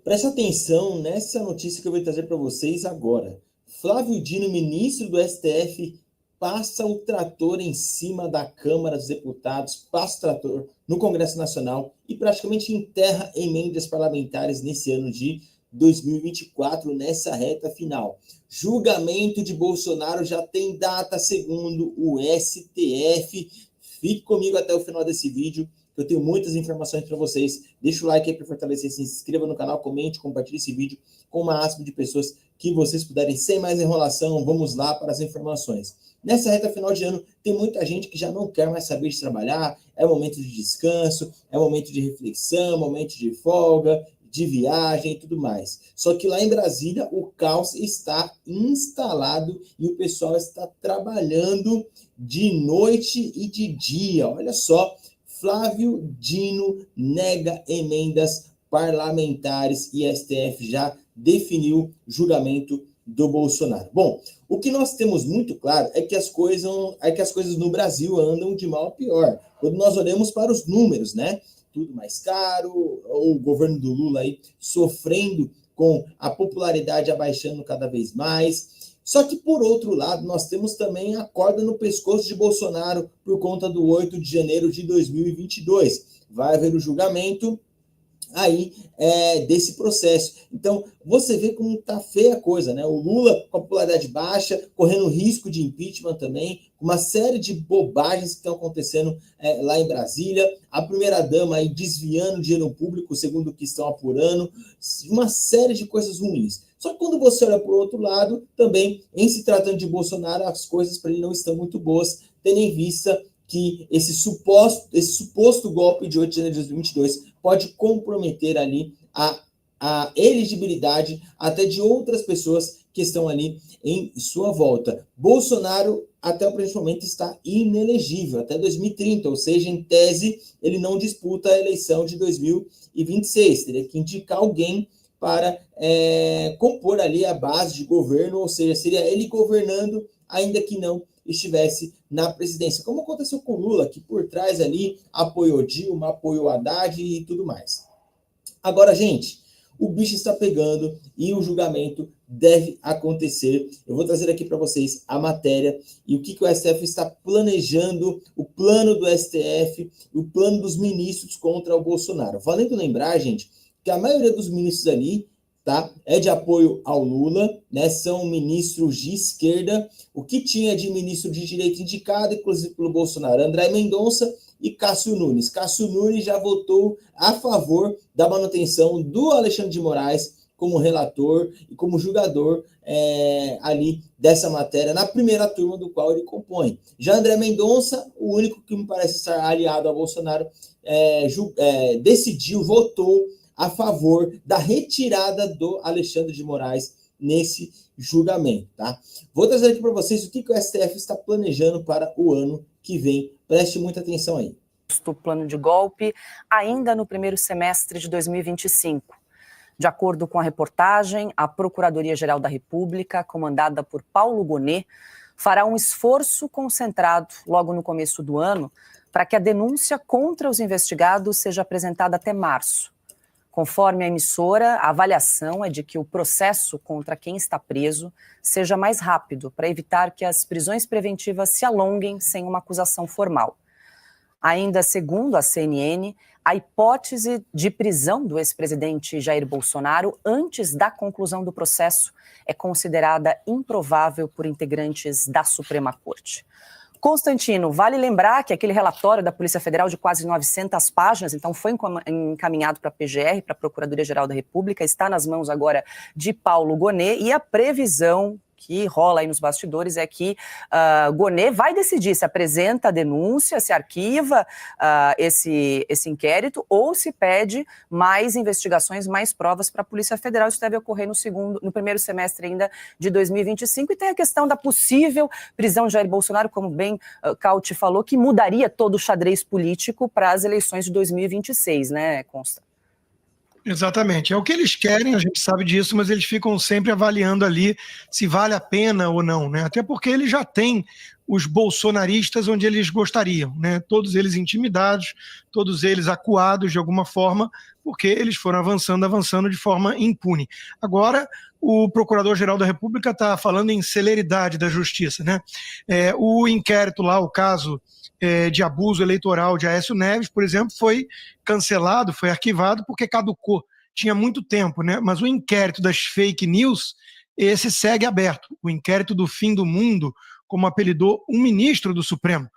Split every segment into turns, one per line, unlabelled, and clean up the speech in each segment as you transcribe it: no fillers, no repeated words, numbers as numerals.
Preste atenção nessa notícia que eu vou trazer para vocês agora. Flávio Dino, ministro do STF, passa o trator em cima da Câmara dos Deputados, passa o trator no Congresso Nacional e praticamente enterra emendas parlamentares nesse ano de 2024, nessa reta final. Julgamento de Bolsonaro já tem data, segundo o STF. Fique comigo até o final desse vídeo. Eu tenho muitas informações para vocês. Deixa o like aí para fortalecer, se inscreva no canal, comente, compartilhe esse vídeo com o máximo de pessoas que vocês puderem. Sem mais enrolação, vamos lá para as informações. Nessa reta final de ano, tem muita gente que já não quer mais saber de trabalhar, é momento de descanso, é momento de reflexão, momento de folga, de viagem e tudo mais. Só que lá em Brasília, o caos está instalado e o pessoal está trabalhando de noite e de dia. Olha só, Flávio Dino nega emendas parlamentares e STF já definiu julgamento do Bolsonaro. Bom, o que nós temos muito claro é que as coisas no Brasil andam de mal a pior. Quando nós olhamos para os números, né? Tudo mais caro, o governo do Lula aí sofrendo com a popularidade abaixando cada vez mais. Só que, por outro lado, nós temos também a corda no pescoço de Bolsonaro por conta do 8 de janeiro de 2022. Vai haver o julgamento aí desse processo. Então, você vê como tá feia a coisa, né? O Lula com a popularidade baixa, correndo risco de impeachment também, uma série de bobagens que estão acontecendo lá em Brasília, a primeira-dama aí desviando dinheiro público, segundo o que estão apurando, uma série de coisas ruins. Só que quando você olha para o outro lado, também, em se tratando de Bolsonaro, as coisas para ele não estão muito boas, tendo em vista que esse suposto golpe de 8 de janeiro de 2022 pode comprometer ali a elegibilidade até de outras pessoas que estão ali em sua volta. Bolsonaro, até o presente momento, está inelegível até 2030, ou seja, em tese, ele não disputa a eleição de 2026. Teria que indicar alguém para compor ali a base de governo, ou seja, seria ele governando, ainda que não estivesse na presidência, como aconteceu com Lula, que por trás ali apoiou Dilma, apoiou Haddad e tudo mais. Agora, gente, o bicho está pegando e o julgamento deve acontecer. Eu vou trazer aqui para vocês a matéria e o que o STF está planejando, o plano do STF, o plano dos ministros contra o Bolsonaro. Valendo lembrar, gente, que a maioria dos ministros ali é de apoio ao Lula, né? São ministros de esquerda. O que tinha de ministro de direita indicado, inclusive pelo Bolsonaro, André Mendonça e Cássio Nunes. Cássio Nunes já votou a favor da manutenção do Alexandre de Moraes como relator e como julgador ali dessa matéria, na primeira turma do qual ele compõe. Já André Mendonça, o único que me parece estar aliado ao Bolsonaro, votou a favor da retirada do Alexandre de Moraes nesse julgamento, tá? Vou trazer aqui para vocês o que o STF está planejando para o ano que vem. Preste muita atenção aí.
O plano de golpe ainda no primeiro semestre de 2025. De acordo com a reportagem, a Procuradoria-Geral da República, comandada por Paulo Gonet, fará um esforço concentrado logo no começo do ano para que a denúncia contra os investigados seja apresentada até março. Conforme a emissora, a avaliação é de que o processo contra quem está preso seja mais rápido, para evitar que as prisões preventivas se alonguem sem uma acusação formal. Ainda segundo a CNN, a hipótese de prisão do ex-presidente Jair Bolsonaro antes da conclusão do processo é considerada improvável por integrantes da Suprema Corte. Constantino, vale lembrar que aquele relatório da Polícia Federal de quase 900 páginas, então foi encaminhado para a PGR, para a Procuradoria-Geral da República, está nas mãos agora de Paulo Gonet, e a previsão que rola aí nos bastidores é que Gonet vai decidir se apresenta a denúncia, se arquiva esse inquérito ou se pede mais investigações, mais provas para a Polícia Federal. Isso deve ocorrer no primeiro semestre ainda de 2025. E tem a questão da possível prisão de Jair Bolsonaro, como bem Cauti falou, que mudaria todo o xadrez político para as eleições de 2026, né, Consta?
Exatamente, é o que eles querem, a gente sabe disso, mas eles ficam sempre avaliando ali se vale a pena ou não, né? Até porque ele já tem os bolsonaristas onde eles gostariam, né? Todos eles intimidados, todos eles acuados de alguma forma, porque eles foram avançando de forma impune. Agora, o Procurador-Geral da República está falando em celeridade da justiça, né? O inquérito lá, o caso de abuso eleitoral de Aécio Neves, por exemplo, foi cancelado, foi arquivado porque caducou. Tinha muito tempo, né? Mas o inquérito das fake news, esse segue aberto. O inquérito do fim do mundo, como apelidou um ministro do Supremo,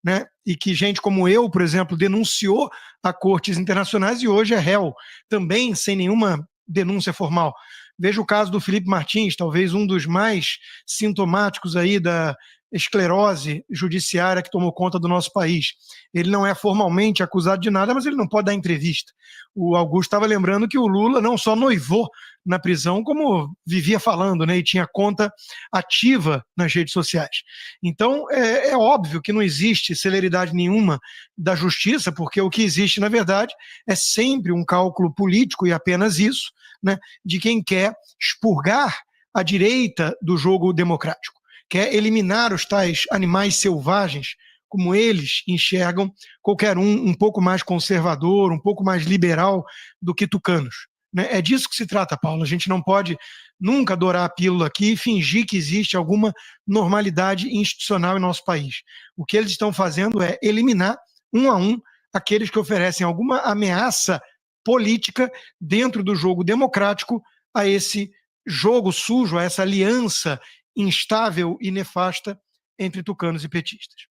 né? E que gente como eu, por exemplo, denunciou a cortes internacionais e hoje é réu, também sem nenhuma denúncia formal. Veja o caso do Felipe Martins, talvez um dos mais sintomáticos aí da esclerose judiciária que tomou conta do nosso país. Ele não é formalmente acusado de nada, mas ele não pode dar entrevista. O Augusto estava lembrando que o Lula não só noivou na prisão, como vivia falando, né, e tinha conta ativa nas redes sociais. Então, é óbvio que não existe celeridade nenhuma da justiça, porque o que existe, na verdade, é sempre um cálculo político, e apenas isso, né, de quem quer expurgar a direita do jogo democrático, quer eliminar os tais animais selvagens, como eles enxergam qualquer um pouco mais conservador, um pouco mais liberal do que tucanos. Né? É disso que se trata, Paulo. A gente não pode nunca adorar a pílula aqui e fingir que existe alguma normalidade institucional em nosso país. O que eles estão fazendo é eliminar, um a um, aqueles que oferecem alguma ameaça política dentro do jogo democrático a esse jogo sujo, a essa aliança instável e nefasta entre tucanos e petistas.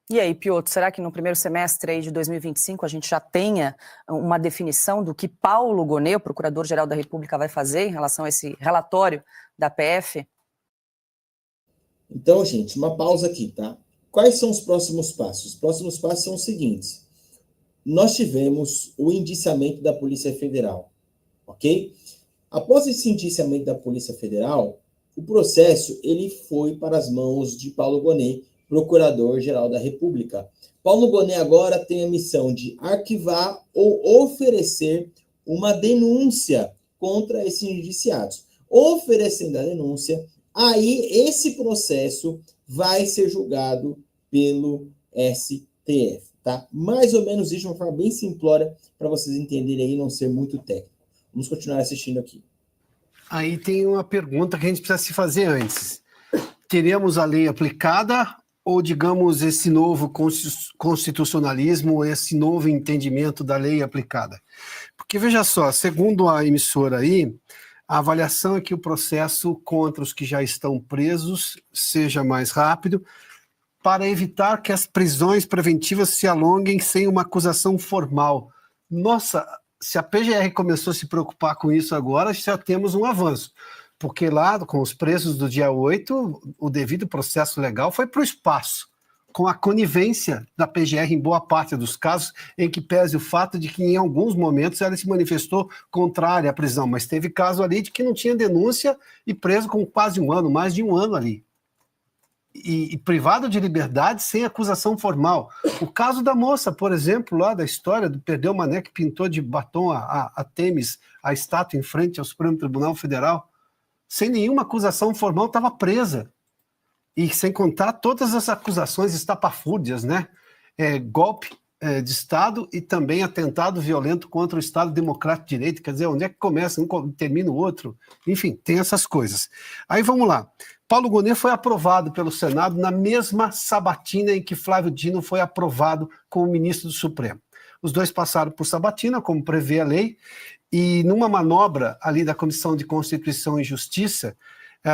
E aí, Piotr, será que no primeiro semestre aí de 2025 a gente já tenha uma definição do que Paulo Gonet, o Procurador-Geral da República, vai fazer em relação a esse relatório da PF?
Então, gente, uma pausa aqui, tá? Quais são os próximos passos? Os próximos passos são os seguintes. Nós tivemos o indiciamento da Polícia Federal, ok? Após esse indiciamento da Polícia Federal, o processo ele foi para as mãos de Paulo Gonet, Procurador-Geral da República. Paulo Gonet agora tem a missão de arquivar ou oferecer uma denúncia contra esses indiciados. Oferecendo a denúncia, aí esse processo vai ser julgado pelo STF, tá? Mais ou menos isso de uma forma bem simplória para vocês entenderem aí e não ser muito técnico. Vamos continuar assistindo aqui.
Aí tem uma pergunta que a gente precisa se fazer antes. Teremos a lei aplicada ou, digamos, esse novo constitucionalismo, esse novo entendimento da lei aplicada? Porque, veja só, segundo a emissora aí, a avaliação é que o processo contra os que já estão presos seja mais rápido para evitar que as prisões preventivas se alonguem sem uma acusação formal. Nossa, se a PGR começou a se preocupar com isso agora, já temos um avanço. Porque lá, com os presos do dia 8, o devido processo legal foi para o espaço, com a conivência da PGR em boa parte dos casos, em que pese o fato de que em alguns momentos ela se manifestou contrária à prisão, mas teve caso ali de que não tinha denúncia e preso com quase um ano, mais de um ano ali. E privado de liberdade sem acusação formal. O caso da moça, por exemplo, lá da história do Perdeu Mané, que pintou de batom a Temis, a estátua em frente ao Supremo Tribunal Federal, sem nenhuma acusação formal, estava presa. E sem contar todas as acusações estapafúrdias, né? Golpe de Estado e também atentado violento contra o Estado Democrático de Direito. Quer dizer, onde é que começa? Um termina o outro. Enfim, tem essas coisas. Aí vamos lá. Paulo Gonet foi aprovado pelo Senado na mesma sabatina em que Flávio Dino foi aprovado como ministro do Supremo. Os dois passaram por sabatina, como prevê a lei, e numa manobra ali da Comissão de Constituição e Justiça,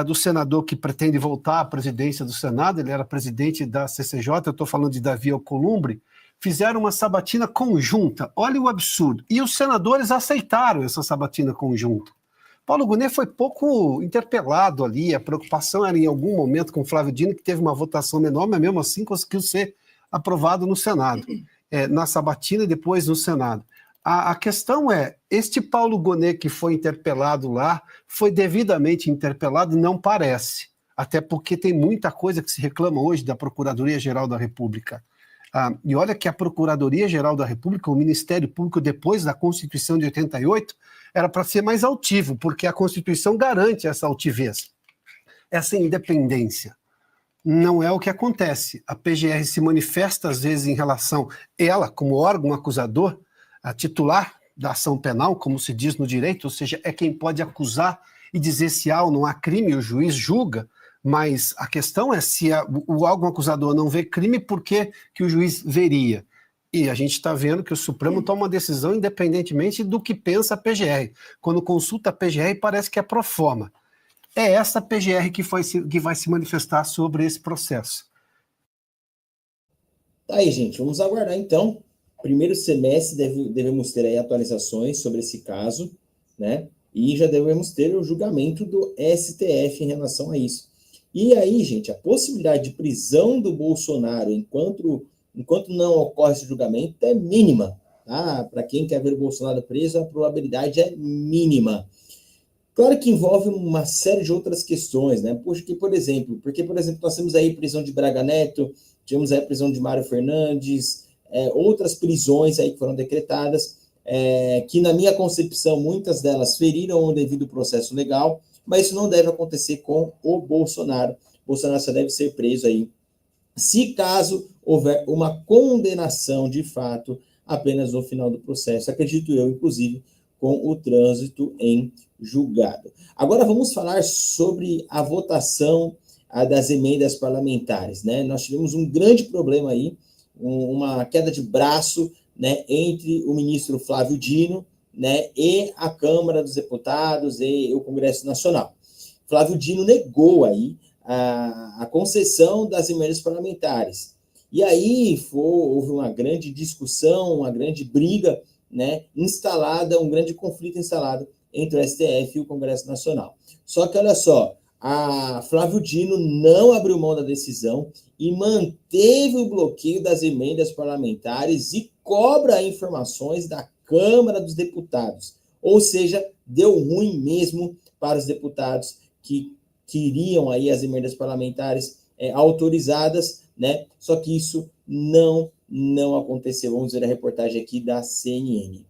do senador que pretende voltar à presidência do Senado, ele era presidente da CCJ, eu estou falando de Davi Alcolumbre, fizeram uma sabatina conjunta. Olha o absurdo. E os senadores aceitaram essa sabatina conjunta. Paulo Gonet foi pouco interpelado ali, a preocupação era em algum momento com Flávio Dino, que teve uma votação menor, mas mesmo assim conseguiu ser aprovado no Senado, na sabatina e depois no Senado. A questão é, este Paulo Gonet que foi interpelado lá, foi devidamente interpelado? Não parece, até porque tem muita coisa que se reclama hoje da Procuradoria-Geral da República. E olha que a Procuradoria-Geral da República, o Ministério Público, depois da Constituição de 88, era para ser mais altivo, porque a Constituição garante essa altivez, essa independência. não é o que acontece. A PGR se manifesta, às vezes, em relação, ela, como órgão acusador, a titular da ação penal, como se diz no direito, ou seja, é quem pode acusar e dizer se há ou não há crime, o juiz julga, mas a questão é se o órgão acusador não vê crime, por que o juiz veria? E a gente está vendo que o Supremo toma uma decisão independentemente do que pensa a PGR. Quando consulta a PGR, parece que é pro forma. É essa PGR que vai se manifestar sobre esse processo.
Tá aí, gente, vamos aguardar então. Primeiro semestre devemos ter aí atualizações sobre esse caso, né? E já devemos ter o julgamento do STF em relação a isso. E aí, gente, a possibilidade de prisão do Bolsonaro enquanto não ocorre esse julgamento é mínima, tá? Para quem quer ver o Bolsonaro preso, a probabilidade é mínima. Claro que envolve uma série de outras questões, né? Porque, por exemplo, nós temos aí prisão de Braga Neto, tivemos aí a prisão de Mário Fernandes, outras prisões aí que foram decretadas, que na minha concepção, muitas delas feriram o devido processo legal, mas isso não deve acontecer com o Bolsonaro. O Bolsonaro só deve ser preso aí, se caso houver uma condenação de fato, apenas no final do processo, acredito eu, inclusive, com o trânsito em julgado. Agora vamos falar sobre a votação das emendas parlamentares, né? Nós tivemos um grande problema aí, uma queda de braço, né, entre o ministro Flávio Dino, né, e a Câmara dos Deputados e o Congresso Nacional. Flávio Dino negou aí a concessão das emendas parlamentares. E aí houve uma grande discussão, uma grande briga, né, um grande conflito instalado entre o STF e o Congresso Nacional. Só que, olha só, a Flávio Dino não abriu mão da decisão e manteve o bloqueio das emendas parlamentares e cobra informações da Câmara dos Deputados. Ou seja, deu ruim mesmo para os deputados que queriam aí as emendas parlamentares autorizadas, né? Só que isso não aconteceu. Vamos ver a reportagem aqui da CNN.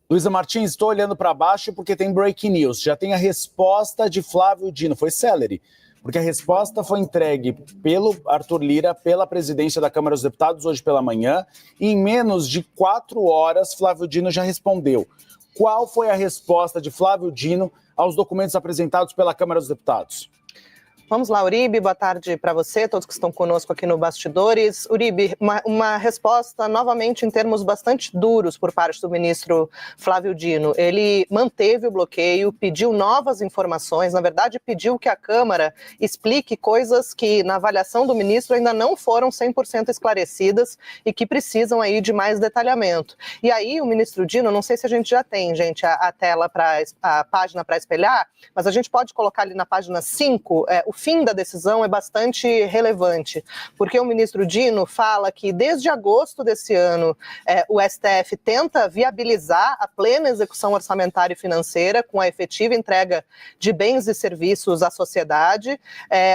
Luísa Martins, estou olhando para baixo porque tem breaking news. Já tem a resposta de Flávio Dino. Foi célere, porque a resposta foi entregue pelo Arthur Lira, pela presidência da Câmara dos Deputados, hoje pela manhã. E em menos de 4 horas, Flávio Dino já respondeu. Qual foi a resposta de Flávio Dino aos documentos apresentados pela Câmara dos Deputados?
Vamos lá, Uribe, boa tarde para você, todos que estão conosco aqui no Bastidores. Uribe, uma resposta novamente em termos bastante duros por parte do ministro Flávio Dino. Ele manteve o bloqueio, pediu novas informações, na verdade pediu que a Câmara explique coisas que na avaliação do ministro ainda não foram 100% esclarecidas e que precisam aí de mais detalhamento. E aí o ministro Dino, não sei se a gente já tem, gente, a tela, a página para espelhar, mas a gente pode colocar ali na página 5, o fim da decisão é bastante relevante, porque o ministro Dino fala que desde agosto desse ano o STF tenta viabilizar a plena execução orçamentária e financeira com a efetiva entrega de bens e serviços à sociedade,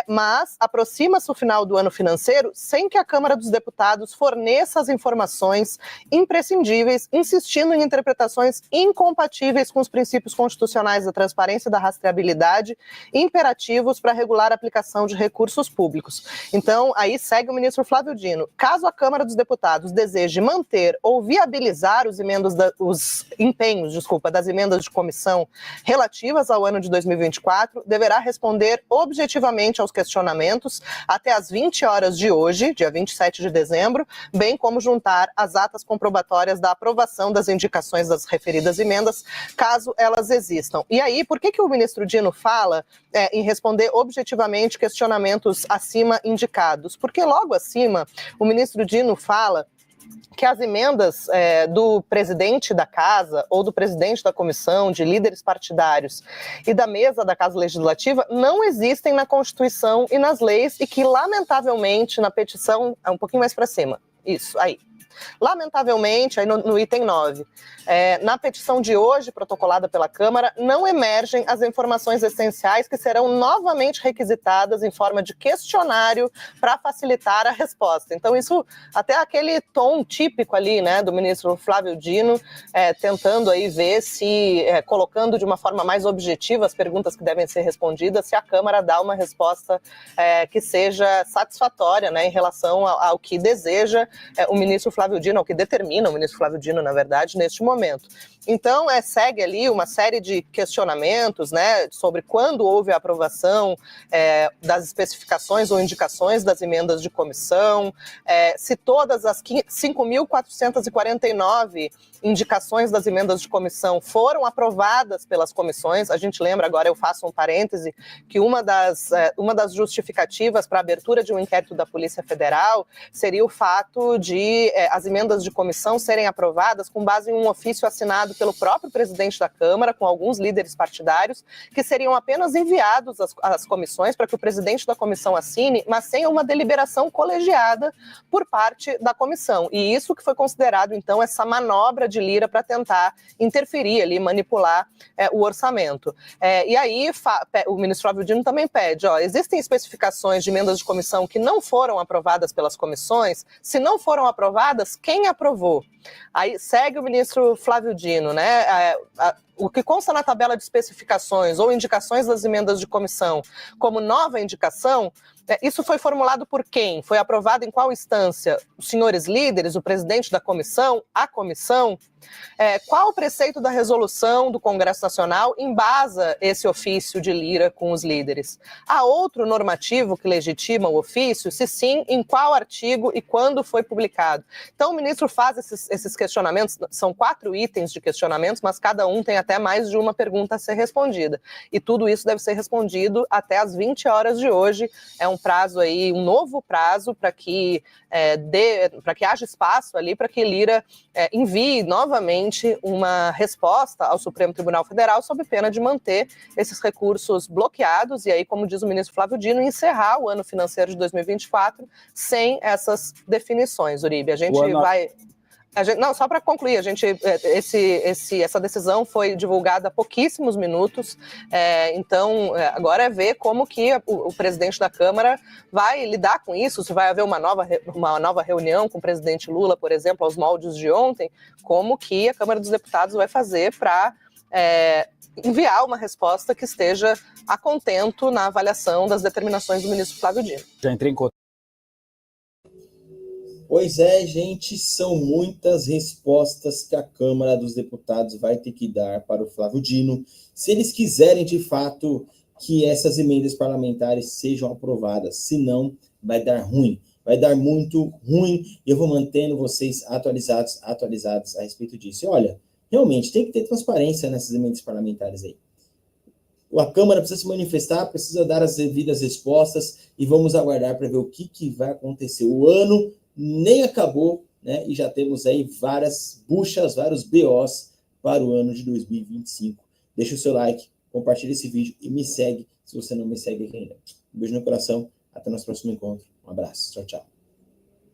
mas aproxima-se o final do ano financeiro sem que a Câmara dos Deputados forneça as informações imprescindíveis, insistindo em interpretações incompatíveis com os princípios constitucionais da transparência e da rastreabilidade, imperativos para regular a aplicação de recursos públicos. Então, aí segue o ministro Flávio Dino. Caso a Câmara dos Deputados deseje manter ou viabilizar os empenhos das emendas de comissão relativas ao ano de 2024, deverá responder objetivamente aos questionamentos até às 20 horas de hoje, dia 27 de dezembro, bem como juntar as atas comprobatórias da aprovação das indicações das referidas emendas, caso elas existam. E aí, por que o ministro Dino fala em responder objetivamente questionamentos acima indicados? Porque logo acima, o ministro Dino fala que as emendas do presidente da casa ou do presidente da comissão, de líderes partidários e da mesa da Casa Legislativa não existem na Constituição e nas leis e que, lamentavelmente, na petição, um pouquinho mais para cima, isso, aí, Lamentavelmente, aí no item 9, na petição de hoje, protocolada pela Câmara, não emergem as informações essenciais que serão novamente requisitadas em forma de questionário para facilitar a resposta. Então, isso, até aquele tom típico ali, né, do ministro Flávio Dino, tentando aí ver se, colocando de uma forma mais objetiva as perguntas que devem ser respondidas, se a Câmara dá uma resposta que seja satisfatória, né, em relação ao que deseja o ministro Flávio Dino, ao que determina o ministro Flávio Dino, na verdade, neste momento. Então, segue ali uma série de questionamentos, né, sobre quando houve a aprovação das especificações ou indicações das emendas de comissão, se todas as 5.449 indicações das emendas de comissão foram aprovadas pelas comissões. A gente lembra, agora eu faço um parêntese, que uma das justificativas para a abertura de um inquérito da Polícia Federal seria o fato de as emendas de comissão serem aprovadas com base em um ofício assinado pelo próprio presidente da Câmara, com alguns líderes partidários, que seriam apenas enviados às comissões para que o presidente da comissão assine, mas sem uma deliberação colegiada por parte da comissão. E isso que foi considerado, então, essa manobra de Lira para tentar interferir ali, manipular o orçamento. E aí o ministro Flávio Dino também pede, existem especificações de emendas de comissão que não foram aprovadas pelas comissões. Se não foram aprovadas, quem aprovou? Aí segue o ministro Flávio Dino, né? O que consta na tabela de especificações ou indicações das emendas de comissão como nova indicação, isso foi formulado por quem? Foi aprovado em qual instância? Os senhores líderes, o presidente da comissão, a comissão? Qual o preceito da resolução do Congresso Nacional embasa esse ofício de Lira com os líderes? Há outro normativo que legitima o ofício? Se sim, em qual artigo e quando foi publicado? Então o ministro faz esses questionamentos, são 4 itens de questionamentos, mas cada um tem até mais de uma pergunta a ser respondida. E tudo isso deve ser respondido até às 20 horas de hoje. É um prazo aí, um novo prazo para que haja espaço ali para que Lira envie novamente uma resposta ao Supremo Tribunal Federal sob pena de manter esses recursos bloqueados e aí, como diz o ministro Flávio Dino, encerrar o ano financeiro de 2024 sem essas definições, Uribe. Não, só para concluir, essa decisão foi divulgada há pouquíssimos minutos, então agora é ver como que o presidente da Câmara vai lidar com isso, se vai haver uma nova reunião com o presidente Lula, por exemplo, aos moldes de ontem, como que a Câmara dos Deputados vai fazer para enviar uma resposta que esteja a contento na avaliação das determinações do ministro Flávio Dino.
Já entrei em contato.
Pois é, gente, são muitas respostas que a Câmara dos Deputados vai ter que dar para o Flávio Dino, se eles quiserem, de fato, que essas emendas parlamentares sejam aprovadas. Senão, vai dar ruim. Vai dar muito ruim e eu vou mantendo vocês atualizados a respeito disso. E olha, realmente, tem que ter transparência nessas emendas parlamentares aí. A Câmara precisa se manifestar, precisa dar as devidas respostas e vamos aguardar para ver o que vai acontecer. O ano nem acabou, né? E já temos aí várias buchas, vários BOs para o ano de 2025. Deixa o seu like, compartilha esse vídeo e me segue se você não me segue aqui ainda. Um beijo no coração, até nosso próximo encontro. Um abraço, tchau, tchau.